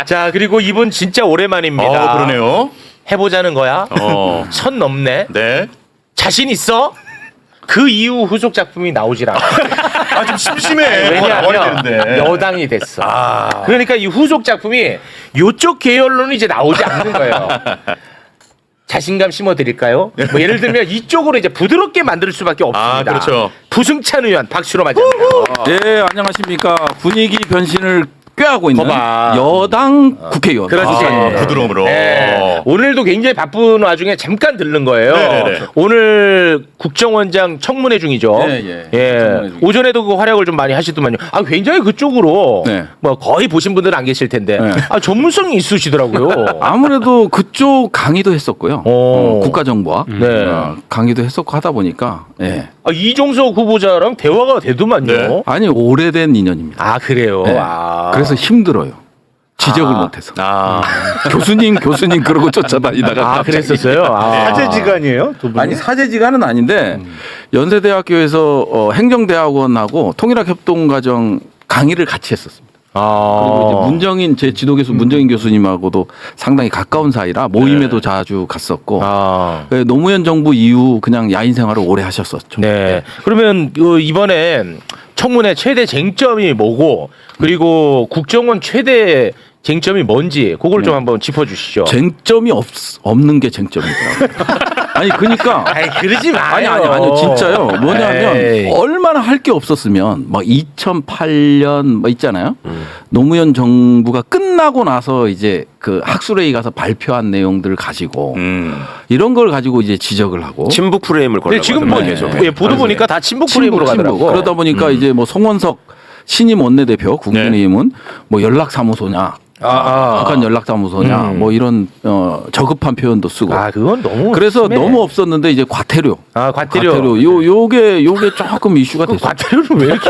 자, 그리고 이분 진짜 오랜만입니다. 그러네요. 해보자는 거야? 선 넘네. 네. 자신 있어? 그 이후 후속 작품이 나오질 않아. 아, 좀 심심해. 왜냐하면 여당이 됐어. 그러니까 이 후속 작품이 요쪽 계열로는 이제 나오지 않는 거예요. 자신감 심어드릴까요? 뭐 예를 들면 이쪽으로 이제 부드럽게 만들 수밖에 없습니다. 그렇죠. 부승찬 의원 박수로 맞이합니다. 네, 안녕하십니까. 분위기 변신을 꾀하고 있는 거봐. 여당 국회의원. 그렇지. 부드러움으로. 네. 오늘도 굉장히 바쁜 와중에 잠깐 들른 거예요. 네네네. 오늘 국정원장 청문회 중이죠. 예. 청문회 중이죠. 오전에도 그 활약을 좀 많이 하시더만요. 굉장히 그쪽으로 네. 뭐 거의 보신 분들은 안 계실 텐데 네. 전문성이 있으시더라고요. 아무래도 그쪽 강의도 했었고요. 국가정보학 네. 강의도 했었고 하다 보니까 예. 이종석 후보자랑 대화가 되더만요. 네. 아니 오래된 인연입니다. 그래요. 네. 그래서 힘들어요. 지적을 못해서. 교수님 그러고 쫓아다니다가 그랬었어요. 사제지간이에요? 두 분이? 아니 사제지간은 아닌데 연세대학교에서 행정대학원하고 통일학협동과정 강의를 같이 했었습니다. 그리고 이제 문정인 제 지도교수 문정인 교수님하고도 상당히 가까운 사이라 모임에도 자주 갔었고 노무현 정부 이후 그냥 야인 생활을 오래 하셨었죠. 네. 그러면 이번에 청문회 최대 쟁점이 뭐고 그리고 국정원 최대 쟁점이 뭔지 그걸 좀 한번 짚어주시죠. 쟁점이 없는 게 쟁점이더라고요. 아니 그러니까 그러지 마요. 아니요 진짜요. 뭐냐면 에이. 얼마나 할 게 없었으면 막 2008년 뭐 있잖아요. 노무현 정부가 끝나고 나서 이제 그 학술회의 가서 발표한 내용들을 가지고 이런 걸 가지고 이제 지적을 하고 친북 프레임을 걸고 지금 뭐 보도 보니까 다 친북 프레임으로 가더라고. 그러다 보니까 이제 뭐 송원석 신임 원내대표 국민의힘은 뭐 연락사무소냐 북한 연락사무소냐 뭐 이런 저급한 표현도 쓰고 그건 너무 그래서 심해. 너무 없었는데 이제 과태료 과태료. 요게 조금 이슈가 됐어요. 과태료를 왜 이렇게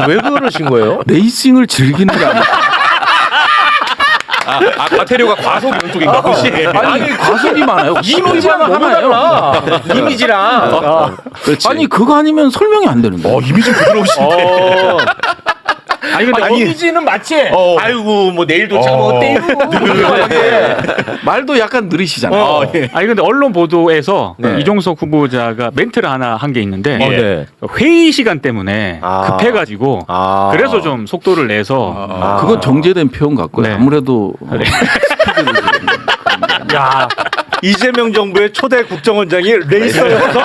왜 그러신 거예요? 레이싱을 즐기는 게 아니라 과태료가 과속 쪽인가 혹시? 아니 과속이 많아요. 이미지랑 너무 달라. 이미지랑. 아니 그거 아니면 설명이 안 되는 거예요. 이미지 부드러우신데. 근데 이미지는 맞지? 아이고 뭐 내일도 참 어때요? 말도 약간 느리시잖아요. 아니 근데 언론 보도에서 네. 이종석 후보자가 멘트를 하나 한 게 있는데 네. 회의 시간 때문에 급해가지고 그래서 좀 속도를 내서 그건 정제된 표현 같고요. 네. 아무래도 야 이재명 정부의 초대 국정원장이 레이서였어?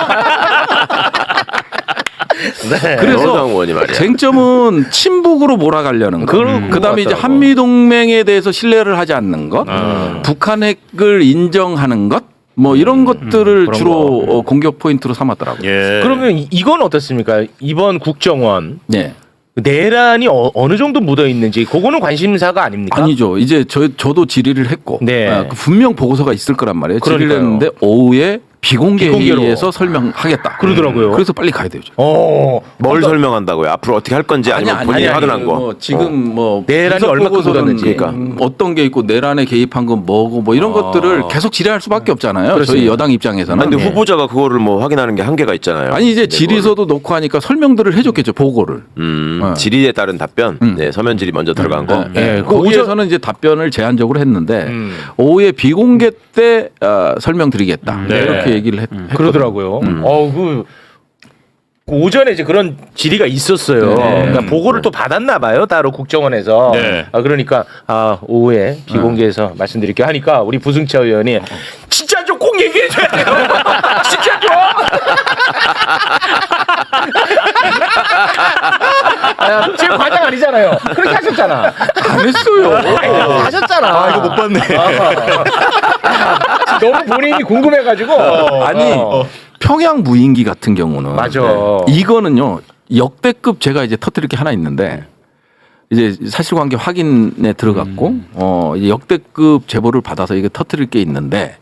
그래서 여당 의원이 말이야. 쟁점은 친북으로 몰아가려는 거. 그다음에 이제 한미 동맹에 대해서 신뢰를 하지 않는 것, 북한 핵을 인정하는 것, 뭐 이런 것들을 주로 공격 포인트로 삼았더라고요. 그러면 이건 어떻습니까? 이번 국정원 네. 내란이 어느 정도 묻어 있는지 그거는 관심사가 아닙니까? 아니죠. 이제 저도 질의를 했고 네. 분명 보고서가 있을 거란 말이에요. 질의를 그러니까요. 했는데 오후에 비공개 비공개로. 회의에서 설명하겠다. 그러더라고요. 그래서 빨리 가야 되죠. 뭘 설명한다고요? 앞으로 어떻게 할 건지 아니면 본인이 확인한 거. 뭐 지금 뭐 내란이 분석 얼마큼 보고서는 묻었는지. 어떤 게 있고 내란에 개입한 건 뭐고 뭐 이런 것들을 계속 질의할 수밖에 없잖아요. 저희 여당 입장에서는. 근데 후보자가 그거를 뭐 확인하는 게 한계가 있잖아요. 아니 이제 질의서도 놓고 하니까 설명들을 해줬겠죠 보고를. 질의에 따른 답변, 네, 서면 질의 먼저 들어간 거. 네. 거기에서는 이제 답변을 제한적으로 했는데 오후에 비공개 때 설명드리겠다 이렇게 얘기를 했거든요. 그러더라고요. 그 오전에 이제 그런 질의가 있었어요. 그러니까 보고를 또 받았나 봐요. 따로 국정원에서. 네. 그러니까 오후에 비공개해서 말씀드릴게요 하니까 우리 부승차 의원이 진짜 좀 꼭 얘기해 줘야 돼요. 진짜 좀. 제 과장 아니잖아요. 그렇게 하셨잖아. 안 했어요. 하셨잖아. 이거 못 봤네. 너무 본인이 궁금해가지고. 아니 평양 무인기 같은 경우는 맞아. 이거는요 역대급 제가 이제 터뜨릴 게 하나 있는데 이제 사실관계 확인에 들어갔고 이제 역대급 제보를 받아서 이게 터뜨릴 게 있는데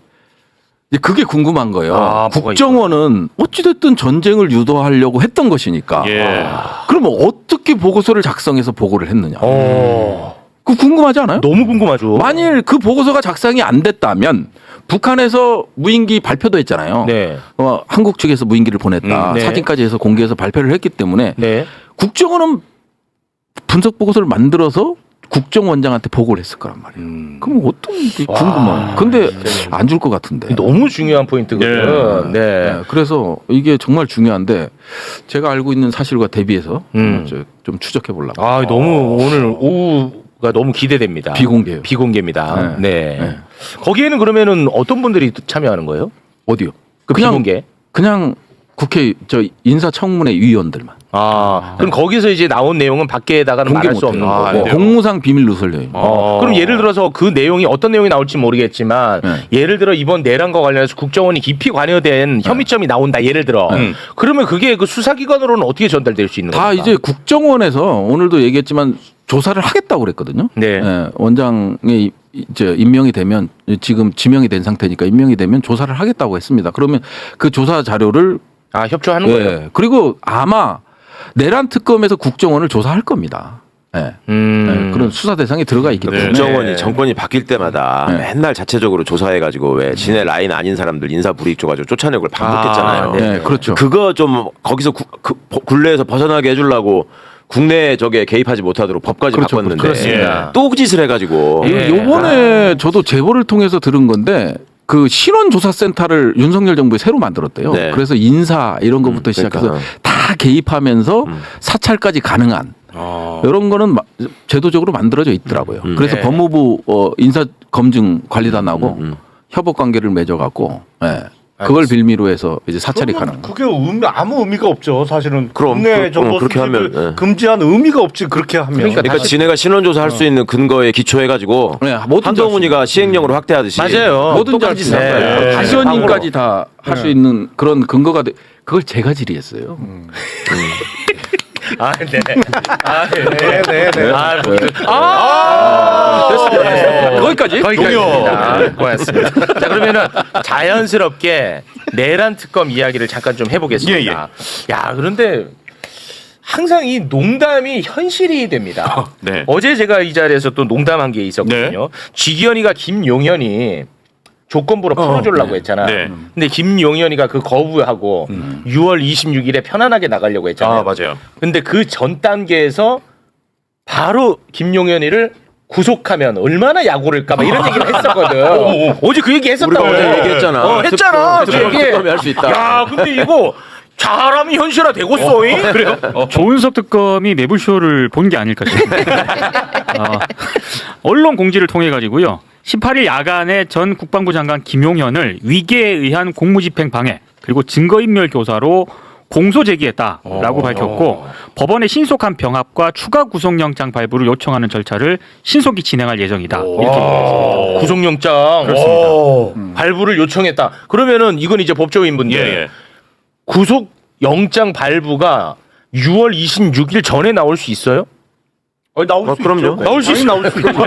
이제 그게 궁금한 거예요. 국정원은 어찌됐든 전쟁을 유도하려고 했던 것이니까. 그러면 어떻게 보고서를 작성해서 보고를 했느냐. 그거 궁금하지 않아요? 너무 궁금하죠. 만일 그 보고서가 작성이 안 됐다면 북한에서 무인기 발표도 했잖아요. 네. 한국 측에서 무인기를 보냈다. 네. 사진까지 해서 공개해서 발표를 했기 때문에 네. 국정원은 분석 보고서를 만들어서 국정원장한테 보고를 했을 거란 말이에요. 그럼 어떤 게 궁금한. 근데 안 줄 것 같은데. 너무 중요한 포인트거든. 네. 그래서 이게 정말 중요한데 제가 알고 있는 사실과 대비해서 좀 추적해 보려고. 아, 너무 오늘 오후가 너무 기대됩니다. 비공개요. 비공개입니다. 네. 네. 거기에는 그러면은 어떤 분들이 참여하는 거예요? 어디요? 그 비공개? 그냥 국회 인사청문회 위원들만. 아, 그럼 거기서 이제 나온 내용은 밖에다가는 공개 말할 수 없는 못해요. 거고. 공무상 비밀 누설돼요. 그럼 예를 들어서 그 내용이 어떤 내용이 나올지 모르겠지만 예를 들어 이번 내란과 관련해서 국정원이 깊이 관여된 혐의점이 나온다. 예를 들어 그러면 그게 그 수사기관으로는 어떻게 전달될 수 있는 다 겁니까? 이제 국정원에서 오늘도 얘기했지만 조사를 하겠다고 그랬거든요. 네. 원장이 이제 임명이 되면 지금 지명이 된 상태니까 임명이 되면 조사를 하겠다고 했습니다. 그러면 그 조사 자료를 협조하는 거예요. 그리고 아마 내란 특검에서 국정원을 조사할 겁니다. 네. 그런 수사 대상이 들어가 있기 때문에 국정원이 정권이 바뀔 때마다 맨날 자체적으로 조사해가지고 왜 지네 라인 아닌 사람들 인사 불이익 줘가지고 쫓아내는 걸 반복했잖아요. 네, 그렇죠. 그거 좀 거기서 굴레에서 벗어나게 해주려고 국내 저게 개입하지 못하도록 법까지 그렇죠. 바꿨는데 그렇습니다. 또 그 짓을 해가지고 요번에 저도 제보를 통해서 들은 건데 그 신원조사센터를 윤석열 정부에 새로 만들었대요. 네. 그래서 인사 이런 것부터 시작해서 그러니까. 다 개입하면서 사찰까지 가능한 이런 거는 제도적으로 만들어져 있더라고요. 그래서 법무부 인사검증관리단하고 협업관계를 맺어갖고 그걸 빌미로 해서 이제 사찰이 가능한 거예요. 그게 아무 의미가 없죠. 사실은 그럼, 국내 정보 그렇게 수집을 하면, 금지한 의미가 없지 그렇게 하면. 그러니까 지네가 신원조사 할 수 있는 근거에 기초해가지고 네, 뭐든지 한동훈이가 시행령으로 확대하듯이 맞아요. 뭐든지 할 수 있어요. 네. 비서님까지 다 할 수 있는 그런 근거가 그걸 제가 질의했어요. 아, 네. 아, 네. 네. 됐습니다. 거기까지입니다. 고맙습니다. 자, 그러면은 자연스럽게 내란 특검 이야기를 잠깐 좀 해보겠습니다. 야, 그런데 항상 이 농담이 현실이 됩니다. 네. 어제 제가 이 자리에서 또 농담한 게 있었거든요. 쥐기현이가 김용현이 조건부로 풀어주려고 했잖아. 네. 근데 김용현이가 그 거부하고 6월 26일에 편안하게 나가려고 했잖아요. 아, 맞아요. 근데 그 전 단계에서 바로 김용현이를 구속하면 얼마나 약오를까 막 이런 얘기를 했었거든. 어제 그 얘기 했었다고. 우리가 어제 얘기했잖아. 했잖아. 그 얘기. 특검이 할 수 있다. 야, 근데 이거 잘하면 현실화 되고 쏘잉. 그래요? 조은석 특검이 매불쇼를 본 게 아닐까 싶습니다. 언론 공지를 통해 가지고요. 18일 야간에 전 국방부 장관 김용현을 위계에 의한 공무집행 방해 그리고 증거인멸 교사로 공소 제기했다라고 밝혔고 법원의 신속한 병합과 추가 구속영장 발부를 요청하는 절차를 신속히 진행할 예정이다. 이렇게 얘기했습니다. 구속영장 그렇습니다. 발부를 요청했다. 그러면은 이건 이제 법조인분들 예. 구속영장 발부가 6월 26일 전에 나올 수 있어요? 나올 수 그럼요. 있죠. 나올 수 있어. 나올 수 있죠. 이렇게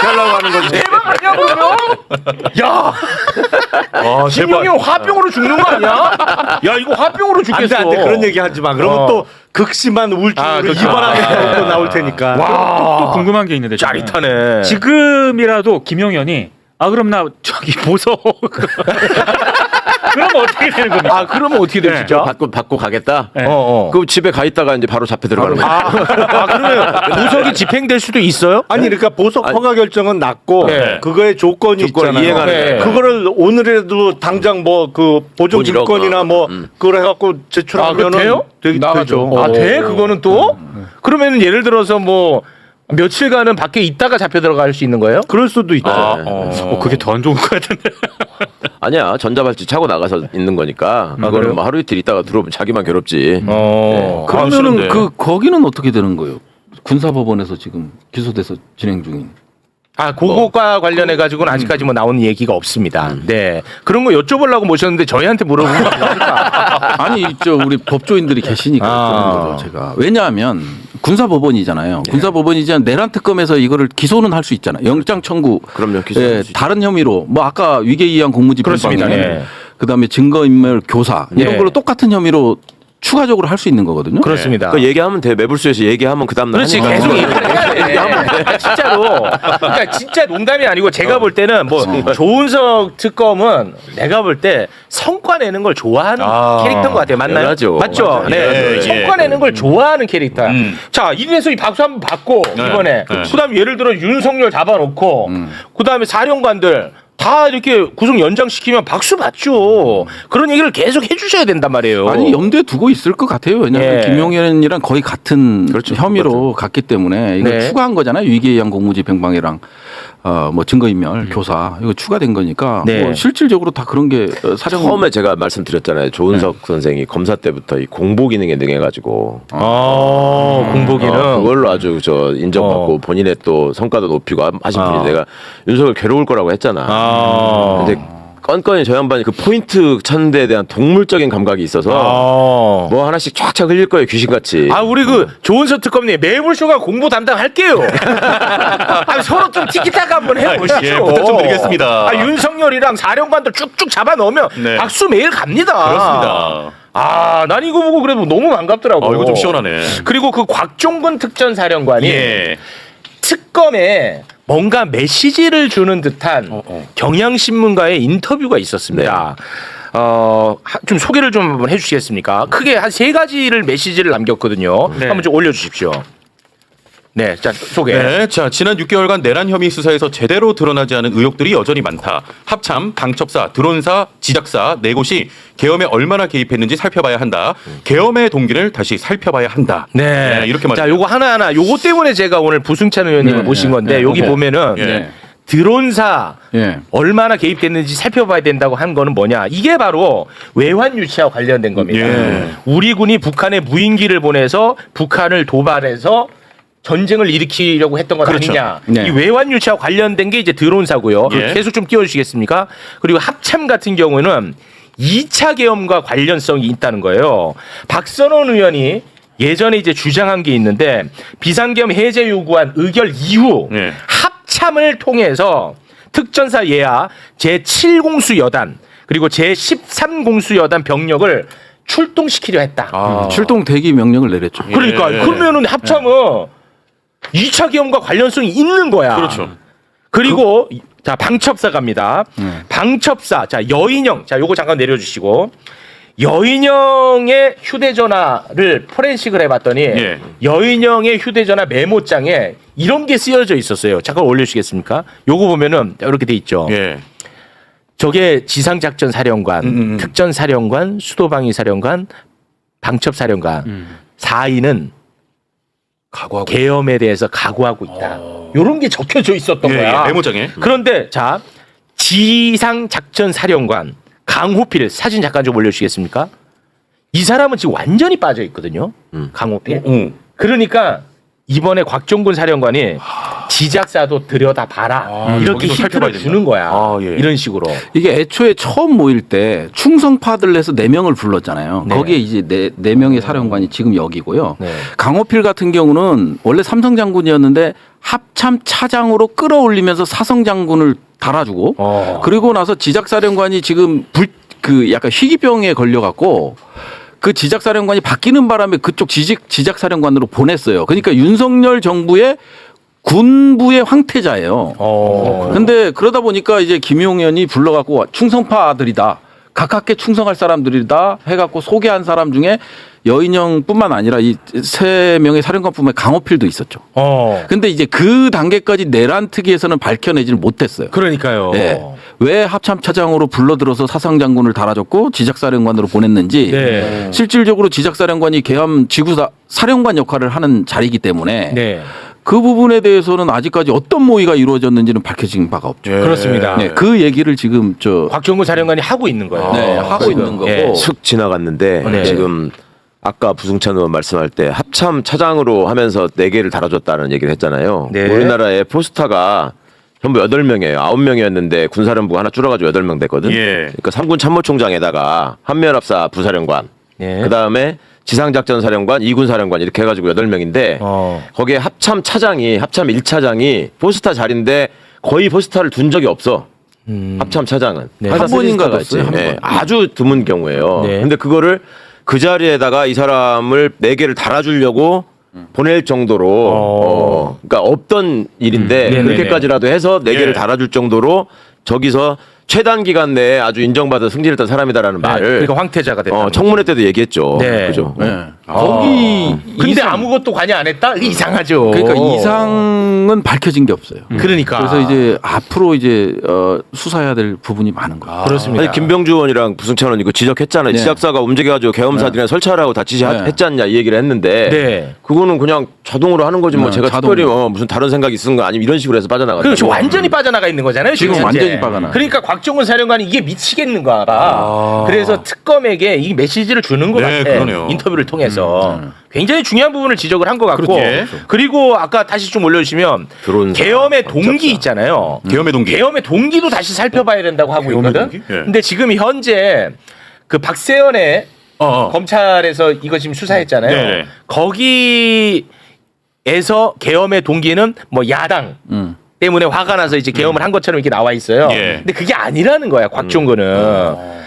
하려고 하는 거지. 대박 아니야 그러면? 야, 김용현 화병으로 죽는 거 아니야? 야, 이거 화병으로 죽겠어. 안돼 그런 얘기 하지 마. 그러면 또 극심한 우울증으로 그렇죠. 이발하는 또 나올 테니까. 또 궁금한 게 있는데 저는. 짜릿하네. 지금이라도 김용현이 그럼 나 저기 보석 그럼 어떻게 되는 겁니까? 그러면 어떻게 돼, 진짜? 받고 가겠다. 네. 그 집에 가 있다가 이제 바로 잡혀 들어가는 거야. 그러면 보석이 집행될 수도 있어요? 아니 그러니까 보석 허가 결정은 났고 네. 그거의 조건이 조건을 있잖아요. 이행하는 거예요. 그거를 오늘에도 당장 뭐 그 보존 뭐 이런 물건이나 거. 뭐 그걸 해갖고 제출하면 돼요? 되죠. 돼? 그거는 또? 그러면 예를 들어서 뭐 며칠간은 밖에 있다가 잡혀 들어갈 수 있는 거예요? 그럴 수도 있죠. 그게 더 안 좋은 것 같은데. 아니야 전자발찌 차고 나가서 있는 거니까 그거는 뭐 하루 이틀 있다가 들어오면 자기만 괴롭지. 그러면은 거기는 어떻게 되는 거예요? 군사법원에서 지금 기소돼서 진행 중인. 그거과 관련해 가지고는 아직까지 뭐 나온 얘기가 없습니다. 네. 그런 거 여쭤보려고 모셨는데 저희한테 물어보면 어떡합니까? 아니 우리 법조인들이 계시니까 그런 거죠 제가. 왜냐하면 군사법원이잖아요. 군사법원이지만 내란 특검에서 이거를 기소는 할 수 있잖아요. 영장 청구. 그럼요, 기소할 수 있죠. 다른 혐의로 뭐 아까 위계에 의한 공무집행 그렇습니다. 방해, 네. 그다음에 증거인멸 교사 이런 네. 걸로 똑같은 혐의로 추가적으로 할 수 있는 거거든요. 그렇습니다. 그 얘기하면 돼. 매불쇼에서 얘기하면 그 다음 날 그렇지 하니까. 계속 얘기를 해야 돼. 진짜로. 그러니까 진짜 농담이 아니고 제가 볼 때는 뭐 조은석 특검은 내가 볼 때 성과 내는 걸 좋아하는 캐릭터인 것 같아요. 맞나요? 당연하죠. 맞죠? 맞아요. 네. 예, 성과 예. 내는 걸 좋아하는 캐릭터야. 자 이래서 이 박수 한번 받고 이번에 그다음 에 예를 들어 윤석열 잡아놓고 그다음에 사령관들. 다 이렇게 구속 연장시키면 박수 받죠. 그런 얘기를 계속 해주셔야 된단 말이에요. 아니 염두에 두고 있을 것 같아요. 왜냐하면 예. 김용현이랑 거의 같은 그렇죠. 혐의로 갔기 때문에 이거 네. 추가한 거잖아요. 위기에 의한 공무집행방해랑 뭐 증거인멸, 교사 이거 추가된 거니까 네. 뭐 실질적으로 다 그런 게 사령 처음에 제가 말씀드렸잖아요. 조은석 선생이 검사 때부터 이 공보 기능에 능해가지고 공보 기능. 그걸로 아주 저 인정받고 본인의 또 성과도 높이고 하신 분이 내가 윤석열 괴로울 거라고 했잖아. 근데 건건이 저 양반이 그 포인트 찾는 데에 대한 동물적인 감각이 있어서 뭐 하나씩 쫙쫙 흘릴 거예요 귀신같이. 우리 그 조은석 특검님 매불쇼가 공부 담당할게요. 서로 좀 티키타카 한번 해보시죠. 예, 부탁 좀 드리겠습니다. 윤석열이랑 사령관들 쭉쭉 잡아 넣으면 네. 박수 매일 갑니다. 그렇습니다. 난 이거 보고 그래도 너무 반갑더라고. 이거 좀 시원하네. 그리고 그 곽종근 특전사령관이 예. 특검에 뭔가 메시지를 주는 듯한 경향신문과의 인터뷰가 있었습니다. 좀 소개를 좀 한번 해주시겠습니까? 크게 한 3가지를 메시지를 남겼거든요. 네. 한번 좀 올려주십시오. 네, 자 소개. 네, 자 지난 6개월간 내란 혐의 수사에서 제대로 드러나지 않은 의혹들이 여전히 많다. 합참, 방첩사, 드론사, 지작사 4곳이 계엄에 얼마나 개입했는지 살펴봐야 한다. 계엄의 동기를 다시 살펴봐야 한다. 네, 이렇게 말합니다. 자, 요거 하나하나 요거 때문에 제가 오늘 부승찬 의원님을 네, 모신 건데 네, 여기 네. 보면은 예. 드론사 예. 얼마나 개입됐는지 살펴봐야 된다고 한 거는 뭐냐? 이게 바로 외환 유치와 관련된 겁니다. 예. 우리 군이 북한에 무인기를 보내서 북한을 도발해서 전쟁을 일으키려고 했던 것 그렇죠. 아니냐? 네. 이 외환 유치와 관련된 게 이제 드론사고요. 예. 계속 좀 띄워주시겠습니까? 그리고 합참 같은 경우는 2차 계엄과 관련성이 있다는 거예요. 박선원 의원이 예전에 이제 주장한 게 있는데 비상계엄 해제 요구한 의결 이후 예. 합참을 통해서 특전사 예하 제7공수 여단 그리고 제13공수 여단 병력을 출동시키려 했다. 출동 대기 명령을 내렸죠. 그러니까 예. 그러면은 합참은 2차 계엄과 관련성이 있는 거야. 그렇죠. 그리고 자 방첩사 갑니다. 방첩사 자 여인영 자 요거 잠깐 내려주시고 여인영의 휴대전화를 포렌식을 해봤더니 예. 여인영의 휴대전화 메모장에 이런 게 쓰여져 있었어요. 잠깐 올려주시겠습니까? 요거 보면은 이렇게 돼 있죠. 예. 저게 지상작전사령관, 특전사령관, 수도방위사령관, 방첩사령관 4인은 각오하고 계엄에 대해서 각오하고 있다. 이런 게 적혀져 있었던 거야. 메모장에. 그런데 자 지상작전사령관 강호필 사진 잠깐 좀 올려주시겠습니까? 이 사람은 지금 완전히 빠져 있거든요. 강호필. 그러니까 이번에 곽종근 사령관이 지작사도 들여다봐라 이렇게 거기도 살펴봐야 힌트를 된다. 주는 거야. 예. 이런 식으로. 이게 애초에 처음 모일 때 충성파들 내서 4명을 불렀잖아요. 네. 거기에 이제 네 명의 사령관이 지금 여기고요. 네. 강호필 같은 경우는 원래 삼성 장군이었는데 합참 차장으로 끌어올리면서 사성 장군을 달아주고 그리고 나서 지작사령관이 지금 그 약간 희귀병에 걸려갖고 그 지작사령관이 바뀌는 바람에 그쪽 지작사령관으로 보냈어요. 그러니까 윤석열 정부의 군부의 황태자예요. 근데 그러다 보니까 이제 김용현이 불러갖고 충성파들이다. 가깝게 충성할 사람들이다 해갖고 소개한 사람 중에 여인영뿐만 아니라 이 3명의 사령관뿐만 강호필도 있었죠. 근데 이제 그 단계까지 내란 특위에서는 밝혀내지를 못했어요. 그러니까요. 네. 왜 합참차장으로 불러들어서 사상장군을 달아줬고 지작사령관으로 보냈는지 네. 실질적으로 지작사령관이 계엄 지구사 사령관 역할을 하는 자리이기 때문에 네. 그 부분에 대해서는 아직까지 어떤 모의가 이루어졌는지는 밝혀진 바가 없죠. 그렇습니다. 네, 그 얘기를 지금 곽종근 사령관이 하고 있는 거예요. 네, 하고 있는 거고 예. 슥 지나갔는데 네. 지금 아까 부승찬 의원 말씀할 때 합참 차장으로 하면서 4개를 달아줬다는 얘기를 했잖아요. 네. 우리나라의 포스타가 전부 8명이에요. 9명이었는데 군사령부가 하나 줄어가지고 8명 됐거든. 예. 그러니까 3군 참모총장에다가 한미연합사 부사령관, 네. 그다음에 지상작전사령관, 2군 사령관 이렇게 해가지고 8명인데 거기에 합참 차장이 합참 1차장이 포스타 자리인데 거의 포스타를 둔 적이 없어. 합참 차장은 네. 항상 한 번인가 쓰리스타가 뒀어요, 있지. 한 네, 번. 아주 드문 경우예요. 네. 근데 그거를 그 자리에다가 이 사람을 4개를 달아주려고 보낼 정도로 그러니까 없던 일인데 네네네. 그렇게까지라도 해서 4개를 예. 달아줄 정도로 저기서 최단 기간 내에 아주 인정받아 승진했던 사람이다라는 말을 그러니까 황태자가 됐다. 청문회 때도 얘기했죠. 네. 그죠? 네. 거기 근데 이상- 아무것도 관여 안 했다? 이게 이상하죠. 그러니까 이상은 밝혀진 게 없어요. 그러니까. 그래서 이제 앞으로 이제 수사해야 될 부분이 많은 거예요. 그렇습니다. 아니 김병주 의원이랑 부승찬 의원 이거 지적했잖아요. 네. 지작사가 움직여가지고 계엄사들이나 설치하라고 다 지시했지 않냐 이 얘기를 했는데 네. 그거는 그냥 자동으로 하는 거지 뭐 네, 제가 자동으로. 특별히 무슨 다른 생각이 있은 거 아니면 이런 식으로 해서 빠져나갔다. 그렇죠. 완전히 빠져나가 있는 거잖아요. 지금 지금 현재. 완전히 빠져나가. 그러니까 곽종훈 사령관이 이게 미치겠는가 봐. 그래서 특검에게 이 메시지를 주는 것 네, 같아. 그러네요. 인터뷰를 통해서. 굉장히 중요한 부분을 지적을 한 것 같고. 그렇죠. 그리고 아까 다시 좀 올려주시면 드론사, 계엄의 동기 방첩사. 있잖아요. 계엄의 동기. 계엄의 동기도 다시 살펴봐야 된다고 하고 계엄의 있거든. 동기? 예. 근데 지금 현재 그 박세연의 검찰에서 이거 지금 수사했잖아요. 네네. 거기에서 계엄의 동기는 뭐 야당 때문에 화가 나서 이제 계엄을 한 것처럼 이렇게 나와 있어요. 예. 근데 그게 아니라는 거야, 곽종근은.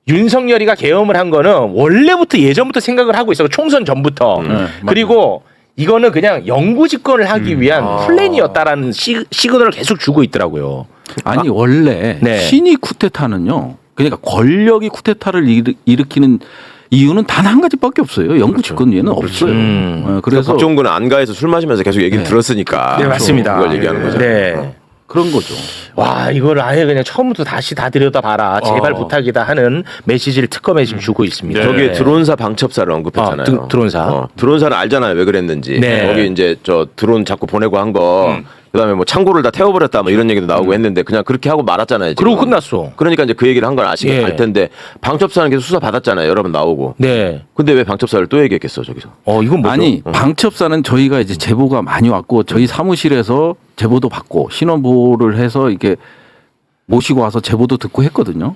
윤석열이가 계엄을 한 거는 원래부터 예전부터 생각을 하고 있어. 총선 전부터. 그리고 이거는 그냥 영구 집권을 하기 위한 플랜이었다라는 시그널을 계속 주고 있더라고요. 아니 원래 네. 신이 쿠데타는요. 그러니까 권력이 쿠데타를 일으키는 이유는 단 한 가지밖에 없어요. 영구 집권 이유는 없어요. 음. 그래서 박종근은 안가에서 술 마시면서 계속 얘기를 들었으니까. 네, 맞습니다. 그걸 얘기하는 거죠. 네. 그런 거죠. 와, 이걸 아예 그냥 처음부터 다시 다 들여다봐라. 제발 부탁이다 하는 메시지를 특검에 지금 주고 있습니다. 저기 드론사 방첩사를 언급했잖아요. 드론사. 드론사는 알잖아요. 왜 그랬는지. 네. 거기 이제 저 드론 자꾸 보내고 한 거. 그다음에 뭐 창고를 다 태워버렸다 뭐 이런 얘기도 나오고 했는데 그냥 그렇게 하고 말았잖아요. 지금. 그러고 끝났어. 그러니까 이제 그 얘기를 한 건 아시게 예. 알 텐데 방첩사는 계속 수사 받았잖아요. 여러 번 나오고. 네. 근데 왜 방첩사를 또 얘기했겠어 저기서? 이건 뭐죠? 아니 방첩사는 저희가 이제 제보가 많이 왔고 저희 사무실에서 제보도 받고 신원보호를 해서 이렇게 모시고 와서 제보도 듣고 했거든요.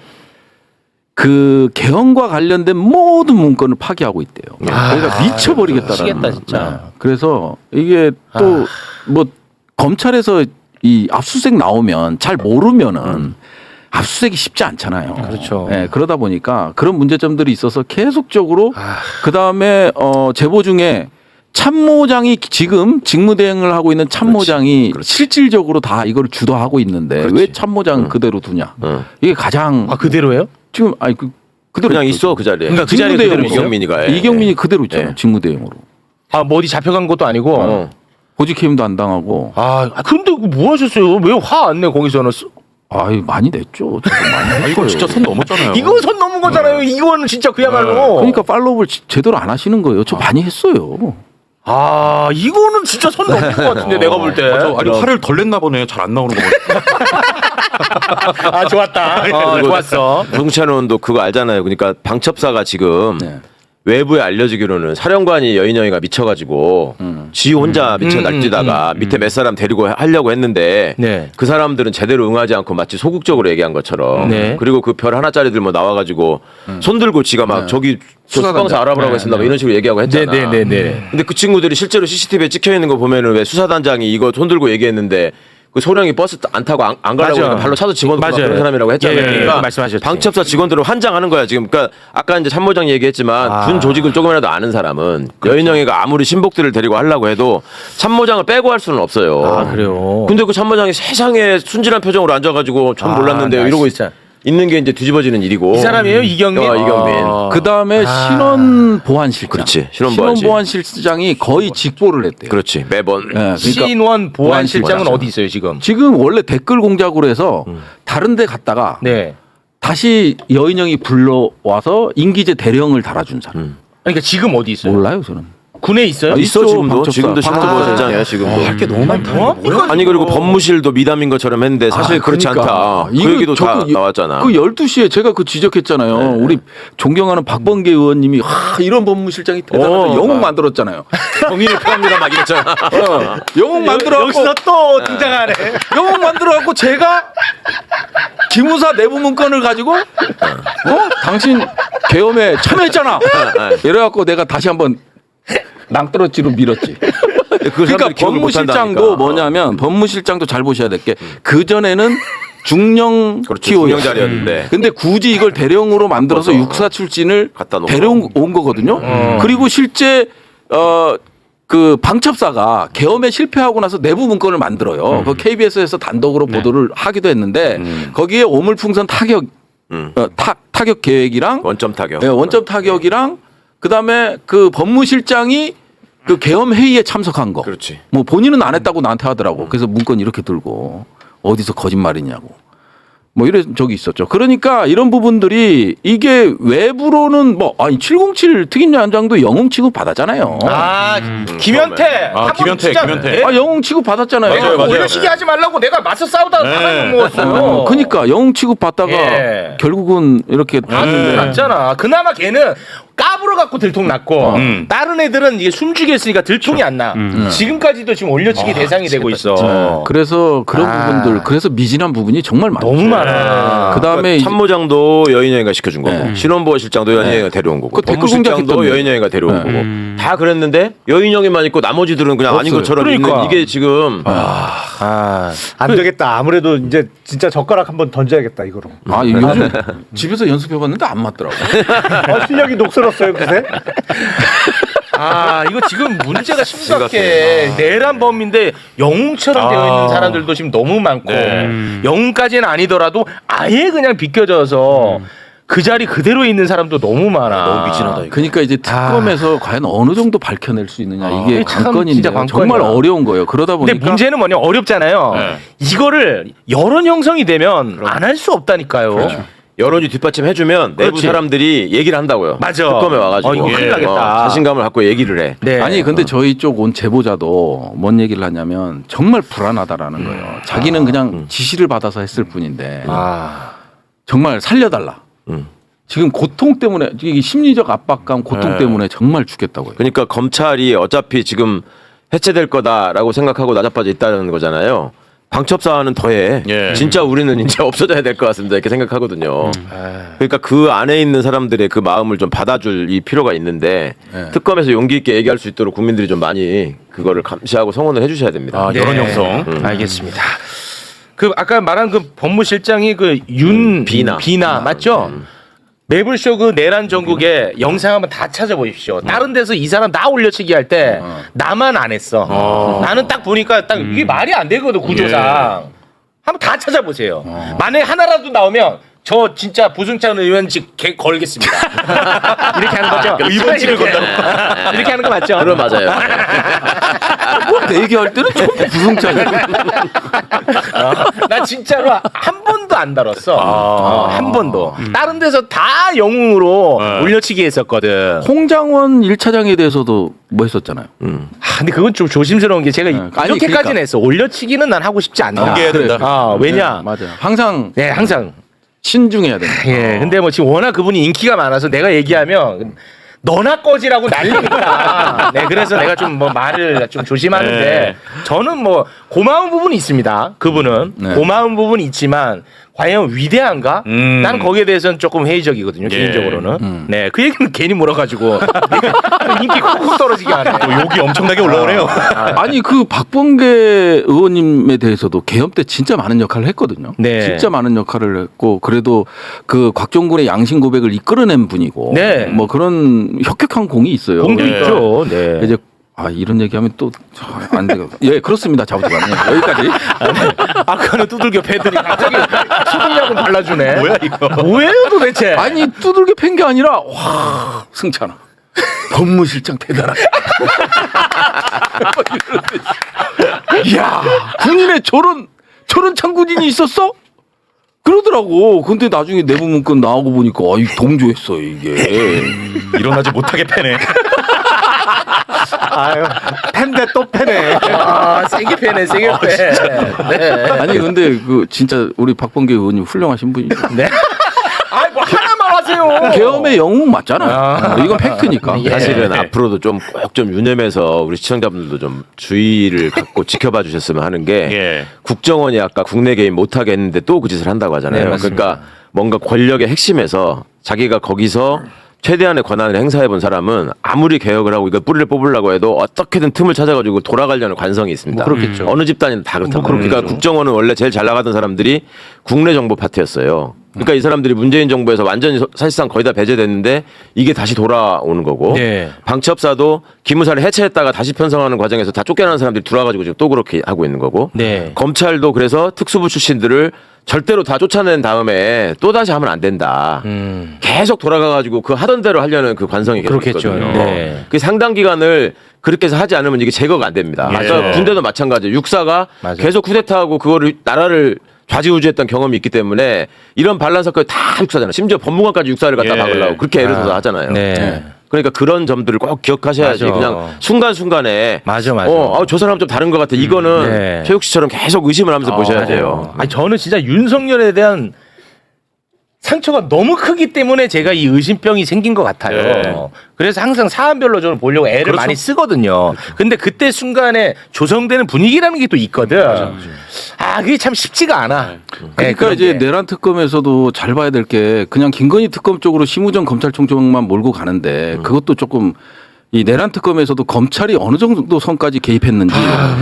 그 개헌과 관련된 모든 문건을 파기하고 있대요. 그러니까 미쳐버리겠다라는. 미치겠다, 진짜. 네. 그래서 이게 또 뭐 검찰에서 이 압수수색 나오면 잘 모르면은 압수수색이 쉽지 않잖아요. 그렇죠. 네, 그러다 보니까 그런 문제점들이 있어서 계속적으로 그 다음에 제보 중에 참모장이 지금 직무대행을 하고 있는 참모장이 실질적으로 다 이걸 주도하고 있는데 왜 참모장 그대로 두냐? 이게 가장 그대로예요? 지금 아니 그대로 그냥 있죠. 있어 그 자리에. 그러니까 그 자리에 직무대행으로. 그대로 이경민이가. 이경민이 그대로 있잖아요. 예. 직무대행으로. 뭐 어디 잡혀간 것도 아니고. 보직해임도 안 당하고. 근데 뭐 하셨어요? 왜 화 안 내 거기서는? 아유 많이 냈죠. 저도 많이 했어요. 이거 진짜 선 넘었잖아요. 이거 선 넘은 거잖아요. 이거는 진짜 그야말로. 그러니까 팔로우를 제대로 안 하시는 거예요. 저 많이 했어요. 이거는 진짜 선 넘은 것 같은데 내가 볼 때. 아니 화를 덜 냈나 보네. 잘 안 나오는 거 보니까. 좋았다. 그리고 좋았어. 송찬 의원도 그거 알잖아요. 그러니까 방첩사가 지금 네. 외부에 알려지기로는 사령관이 여인영이가 미쳐가지고 지 혼자 미쳐 날뛰다가 밑에 몇 사람 데리고 하려고 했는데 네. 그 사람들은 제대로 응하지 않고 마치 소극적으로 얘기한 것처럼 네. 그리고 그 별 하나짜리들 뭐 나와가지고 손 들고 지가 막 저기 수사방사 알아보라고 했습니다 뭐 이런 식으로 얘기하고 했잖아. 네네네. 근데 그 친구들이 실제로 CCTV에 찍혀 있는 거 보면은 왜 수사단장이 이거 손 들고 얘기했는데 그 소령이 버스 안 타고 안 가려고 맞아. 하니까 발로 차도 집어넣고 막 맞아요. 그런 사람이라고 했잖아요. 예, 예, 그러니까 말씀하셨지. 방첩사 직원들을 환장하는 거야 지금. 그러니까 아까 이제 참모장 얘기했지만 군 조직을 조금이라도 아는 사람은 여인영이가 아무리 신복들을 데리고 하려고 해도 참모장을 빼고 할 수는 없어요. 그래요. 근데 그 참모장이 세상에 순진한 표정으로 앉아가지고 전 몰랐는데요 나 이러고 진짜. 있는 게 이제 뒤집어지는 일이고. 이 사람이에요? 이경민? 이경민. 그 다음에 신원보안실장. 그렇지. 신원보안실. 신원보안실장이 거의 직보를 했대요. 그렇지 매번. 네, 그러니까 신원 보안실장은 보안실장. 어디 있어요 지금? 지금 원래 댓글 공작으로 해서 다른 데 갔다가 네. 다시 여인영이 불러와서 인기제 대령을 달아준 사람. 그러니까 지금 어디 있어요? 몰라요 저는. 군에 있어요? 있어 있죠, 지금도. 방첩사. 지금도 신원보안실장이야 아, 지금도. 할 게 너무 많다. 아니 그리고 법무실도 미담인 것처럼 했는데 사실 그렇지 않다. 그 얘기도 다 나왔잖아. 그 12시에 제가 그 지적했잖아요. 우리 존경하는 박범계 의원님이 이런 법무실장이 대단하다. 영웅 만들었잖아요. 정의를 표합니다 막 이랬잖아. 영웅 만들어갖고 여기서 또 등장하네. 영웅 만들어갖고 제가 기무사 내부 문건을 가지고 당신 계엄에 참여했잖아. 이래갖고 내가 다시 한번 낭떠러지로 밀었지. 그 그러니까 사람들이 기억을 법무실장도 못한다니까. 뭐냐면 법무실장도 잘 보셔야 될 게 그 전에는 중령 그렇죠. TO 중형 자리였는데. 근데 굳이 이걸 대령으로 만들어서 맞아. 육사 출신을 갖다 놓고. 데려온 거거든요. 그리고 실제 그 방첩사가 계엄에 실패하고 나서 내부 문건을 만들어요. 그 KBS에서 단독으로 보도를 하기도 했는데 거기에 오물풍선 타격 타격 계획이랑 원점 타격. 네, 원점 타격이랑 그다음에 그 법무실장이 그 계엄 회의에 참석한 거. 그렇지. 뭐 본인은 안 했다고 나한테 하더라고. 그래서 문건 이렇게 들고 어디서 거짓말이냐고. 뭐 이런 적이 있었죠. 그러니까 이런 부분들이 이게 외부로는 뭐 아니 707 특임위원장도 영웅 취급 받았잖아요. 아 김현태. 한번 김현태, 진짜 김현태. 내- 영웅 취급 받았잖아요. 내가 맞아요. 올려시기 하지 말라고 내가 맞서 싸우다가 네. 가만히 못 먹었어요. 그러니까 영웅 취급 받다가 예. 결국은 이렇게 네. 났잖아. 그나마 걔는 까불어 갖고 들통 났고 다른 애들은 이게 숨죽여 했으니까 들통이 안 나. 지금까지도 지금 올려치기 대상이 되고 있어. 그래서 그런 부분들 그래서 미진한 부분이 정말 많죠. 너무 많아. 그다음에 이제- 참모장도 여인여행가 시켜준 거고 신원보호실장도 여인여행가 데려온 거고 그 댓글 법무실장도 공작했던데. 여인여행가 데려온 거고 다 그랬는데 여인여행만 있고 나머지들은 그냥 아닌 없어요. 것처럼 그러니까. 있는 이게 지금 안 되겠다. 아무래도 이제 진짜 젓가락 한번 던져야겠다 이거로. 아 요즘 집에서 연습해봤는데 안 맞더라고. 실력이 녹슬었어요 그새. 아 이거 지금 문제가 심각해. 내란 범인데 영웅처럼 되어 있는 사람들도 지금 너무 많고 영웅까지는 아니더라도 아예 그냥 비껴져서 그 자리 그대로 있는 사람도 너무 많아. 너무 미진하다 이거. 그러니까 이제 특검에서 과연 어느 정도 밝혀낼 수 있느냐 이게 이게 참 관건인데 진짜 관건이야. 정말 어려운 거예요. 그러다 근데 보니까 문제는 뭐냐 어렵잖아요. 이거를 여론 형성이 되면 안 할 수 없다니까요. 여론이 뒷받침해주면 내부 그렇지. 사람들이 얘기를 한다고요. 맞아. 특검에 와가지고 이거 큰일 나겠다. 자신감을 갖고 얘기를 해. 네. 아니 근데 저희 쪽 온 제보자도 뭔 얘기를 하냐면 정말 불안하다라는 거예요. 자기는 그냥 지시를 받아서 했을 뿐인데 정말 살려달라. 지금 고통 때문에 이게 심리적 압박감, 고통 때문에 정말 죽겠다고요. 그러니까 검찰이 어차피 지금 해체될 거다라고 생각하고 나자빠져 있다는 거잖아요. 방첩사와는 더해. 예. 진짜 우리는 이제 없어져야 될 것 같습니다. 이렇게 생각하거든요. 그러니까 그 안에 있는 사람들의 그 마음을 좀 받아줄 이 필요가 있는데 특검에서 용기 있게 얘기할 수 있도록 국민들이 좀 많이 그거를 감시하고 성원을 해주셔야 됩니다. 여론 형성. 알겠습니다. 그 아까 말한 그 법무실장이 그 윤 비나. 맞죠? 매불쇼 그 내란 전국에 영상 한번 다 찾아보십시오. 다른 데서 이 사람 다 올려치기 할 때 나만 안 했어. 나는 딱 보니까 딱 이게 말이 안 되거든 구조상. 한번 다 찾아보세요. 만약에 하나라도 나오면 저 진짜 부승찬 의원직 걸겠습니다. 이렇게 하는 거죠? 의원직을 이렇게. 이렇게 하는 거 맞죠? 그럼 맞아요. 내 얘기할 때는 전부 부승찬이야. 나 진짜로 한 번도 안 다뤘어. 한 번도. 다른 데서 다 영웅으로 올려치기 했었거든. 홍장원 1차장에 대해서도 뭐 했었잖아요. 근데 그건 좀 조심스러운 게 제가 아니, 이렇게까지는 그러니까. 했어. 올려치기는 난 하고 싶지 않다. 경계해야 된다. 왜냐? 맞아요. 항상 네, 항상. 신중해야 된다. 예. 근데 뭐 지금 워낙 그분이 인기가 많아서 내가 얘기하면 너나 꺼지라고 난리니까. 네, 그래서 내가 좀 뭐 말을 좀 조심하는데 네. 저는 뭐 고마운 부분이 있습니다. 그분은 네. 고마운 부분이 있지만 과연 위대한가? 나는 거기에 대해서는 조금 회의적이거든요. 예. 개인적으로는. 네, 그 얘기는 괜히 물어가지고 인기 콕콕 떨어지게 하네. 또 욕이 엄청나게 올라오네요. 아니 그 박범계 의원님에 대해서도 계엄 때 진짜 많은 역할을 했거든요. 네. 진짜 많은 역할을 했고 그래도 그 곽종군의 양심 고백을 이끌어낸 분이고 네. 뭐 그런 혁혁한 공이 있어요. 공도 네. 있죠. 네. 이제 이런 얘기하면 또 안 되고 예 그렇습니다 자부지간님 여기까지. 아까는 두들겨 패더니 갑자기 소금약은 발라주네. 뭐야 이거? 뭐예요 도대체? 아니 두들겨 팬 게 아니라 와 승찬아 법무실장 대단하다. 이야 군인에 저런 참군인이 있었어? 그러더라고. 근데 나중에 내부 문건 나오고 보니까 이 동조했어 이게. 일어나지 못하게 패네. 아유 팬데 또 패네. 세게 패네, 세게 패. 네. 아니 근데 그 진짜 우리 박범계 의원님 훌륭하신 분이죠. 네. 뭐 하나만 하세요. 계엄의 영웅 맞잖아. 이건 팩트니까. 사실은 앞으로도 좀 꼭 좀 유념해서 우리 시청자분들도 좀 주의를 갖고 지켜봐 주셨으면 하는 게 예. 국정원이 아까 국내 개입 못하게 했는데 또 그 짓을 한다고 하잖아요. 네, 맞습니다. 그러니까 뭔가 권력의 핵심에서 자기가 거기서 최대한의 권한을 행사해본 사람은 아무리 개혁을 하고 이거 뿌리를 뽑으려고 해도 어떻게든 틈을 찾아가지고 돌아가려는 관성이 있습니다. 뭐 그렇겠죠. 어느 집단이든 다 그렇단 말이에요. 그러니까 국정원은 원래 제일 잘 나가던 사람들이 국내 정보 파트였어요. 그러니까 이 사람들이 문재인 정부에서 완전히 사실상 거의 다 배제됐는데 이게 다시 돌아오는 거고 네. 방첩사도 기무사를 해체했다가 다시 편성하는 과정에서 다 쫓겨나는 사람들이 들어와가지고 지금 또 그렇게 하고 있는 거고 네. 검찰도 그래서 특수부 출신들을 절대로 다 쫓아낸 다음에 또 다시 하면 안 된다. 계속 돌아가가지고 그 하던 대로 하려는 그 관성이 계속 그렇겠죠. 있거든요. 네. 그 상당 기간을 그렇게 해서 하지 않으면 이게 제거가 안 됩니다. 아까 군대도 마찬가지예요. 육사가 맞아요. 계속 쿠데타하고 그거를 나라를 좌지우지했던 경험이 있기 때문에 이런 반란 사건이 다 육사잖아요. 심지어 법무관까지 육사를 갖다 박으려고 그렇게 애를 써서 하잖아요. 네. 그러니까 그런 점들을 꼭 기억하셔야지. 맞아. 그냥 순간순간에 맞아. 저 사람 좀 다른 것 같아. 이거는 네. 최욱 씨처럼 계속 의심을 하면서 보셔야 돼요. 아니 저는 진짜 윤석열에 대한 상처가 너무 크기 때문에 제가 이 의심병이 생긴 것 같아요. 네. 그래서 항상 사안별로 저는 보려고 애를 그렇죠. 많이 쓰거든요. 근데 그때 순간에 조성되는 분위기라는 게 또 있거든. 그게 참 쉽지가 않아. 네, 그러니까 그런 이제 게. 내란 특검에서도 잘 봐야 될 게 그냥 김건희 특검 쪽으로 심우정 검찰총장만 몰고 가는데 그것도 조금 이 내란 특검에서도 검찰이 어느 정도 선까지 개입했는지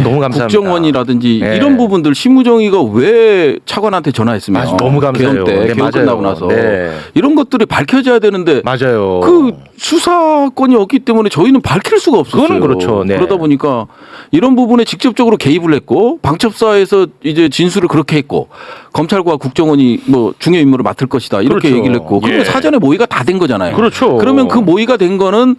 너무 감사합니다. 국정원이라든지 네. 이런 부분들 심우정이가 왜 차관한테 전화했으면 맞아, 너무 감사해요. 개헌 때 네, 개헌 맞아요. 끝나고 나서 네. 이런 것들이 밝혀져야 되는데 맞아요. 그 수사권이 없기 때문에 저희는 밝힐 수가 없었어요. 그거는 그렇죠. 네. 그러다 보니까 이런 부분에 직접적으로 개입을 했고 방첩사에서 이제 진술을 그렇게 했고 검찰과 국정원이 뭐 중요 임무를 맡을 것이다 이렇게 그렇죠. 얘기를 했고 그러면 예. 사전에 모의가 다 된 거잖아요. 그렇죠. 그러면 그 모의가 된 거는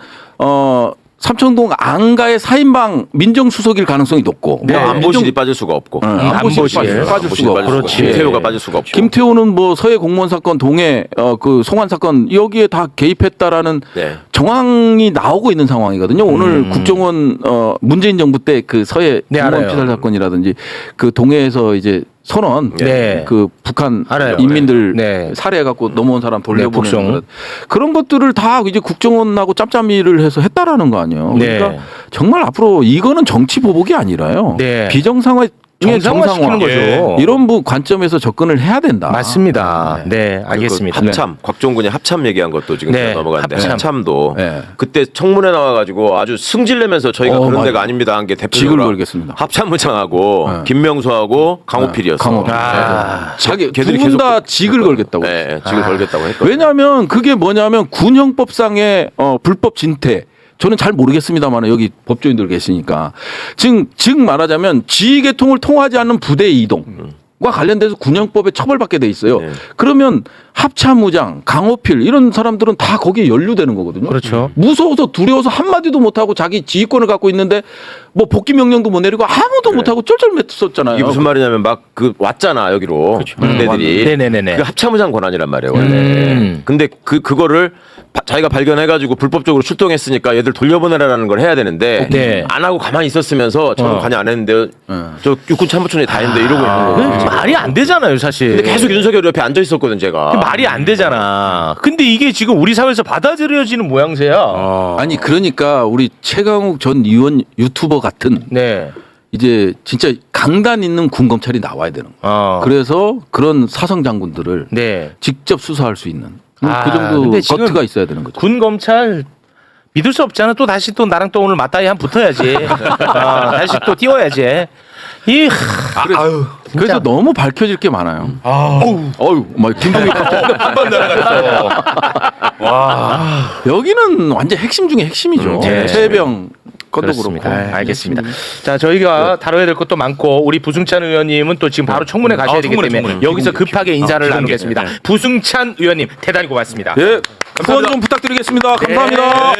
삼청동 안가의 사인방 민정수석일 가능성이 높고 네. 안보실이 빠질 수가 없고. 안보실 빠질 수가 없고 그렇지. 김태호가 빠질 수가 없고. 김태호는 뭐 서해 공무원 사건 동해 그 송환 사건 여기에 다 개입했다라는 네. 정황이 나오고 있는 상황이거든요. 오늘 국정원 문재인 정부 때 그 서해 네, 공무원 알아요. 피살 사건이라든지 그 동해에서 이제 선원 네. 그 북한 알아요. 인민들 네. 살해해갖고 넘어온 사람 돌려보내는 북송. 그런 것들을 다 이제 국정원하고 짬짬이를 해서 했다라는 거 아니에요. 네. 그러니까 정말 앞으로 이거는 정치 보복이 아니라요. 네. 비정상화 정상화시키는 거죠. 이런 관점에서 접근을 해야 된다. 맞습니다. 네, 알겠습니다. 합참 곽종군이 합참 얘기한 것도 지금 네, 넘어갔는데 합참. 합참도 네. 그때 청문회 나와가지고 아주 승질내면서 저희가 그런 맞아요. 데가 아닙니다 한 게 직을 대표적으로 걸겠습니다. 합참부장하고 네. 김명수하고 강호필이었어. 강호필. 아, 두 분 다 직을 걸겠다고. 네, 직을 걸겠다고 했거든요. 왜냐하면 그게 뭐냐면 군형법상의 불법 진퇴. 저는 잘 모르겠습니다만 여기 법조인들 계시니까 즉 말하자면 지휘계통을 통하지 않는 부대 이동과 관련돼서 군형법에 처벌받게 돼 있어요. 네. 그러면 합참무장, 강호필 이런 사람들은 다 거기에 연루되는 거거든요. 그렇죠. 무서워서 두려워서 한마디도 못하고 자기 지휘권을 갖고 있는데 뭐 복귀 명령도 못 내리고 아무도 못하고 쩔쩔맸었잖아요. 이게 무슨 말이냐면 막 그 왔잖아 여기로 부대들이 네네네네. 그 합참의장 권한이란 말이에요 원래. 근데 그거를 자기가 발견해가지고 불법적으로 출동했으니까 얘들 돌려보내라는 걸 해야 되는데 네. 안 하고 가만히 있었으면서 저는 관여 안 했는데 저 육군 참모총장이 다 했는데 이러고 있는 거예요. 말이 안 되잖아요, 사실. 근데 계속 윤석열 옆에 앉아 있었거든 제가. 말이 안 되잖아. 근데 이게 지금 우리 사회에서 받아들여지는 모양새야. 아니 그러니까 우리 최강욱 전 의원 유튜버 같은 네. 이제 진짜 강단 있는 군 검찰이 나와야 되는 거예요. 그래서 그런 사성 장군들을 네. 직접 수사할 수 있는 그 근데 정도 지금 거트가 있어야 되는 거죠. 군 검찰 믿을 수 없잖아. 또 다시 또 나랑 또 오늘 맞다이 한 붙어야지. 다시 또 띄워야지. 그래서 너무 밝혀질 게 많아요. 어유, 막 김동희 한번 날아갔어. 여기는 완전 핵심 중에 핵심이죠. 네. 최혜병 것도 그렇습니다. 그렇고. 알겠습니다. 자, 저희가 다뤄야 될 것도 많고 우리 부승찬 의원님은 또 지금 바로 청문회 가셔야 되기 청문회, 때문에 청문회. 여기서 급하게 인사를 나누겠습니다. 네. 부승찬 의원님 대단히 고맙습니다. 예, 후원 좀 부탁드리겠습니다. 감사합니다.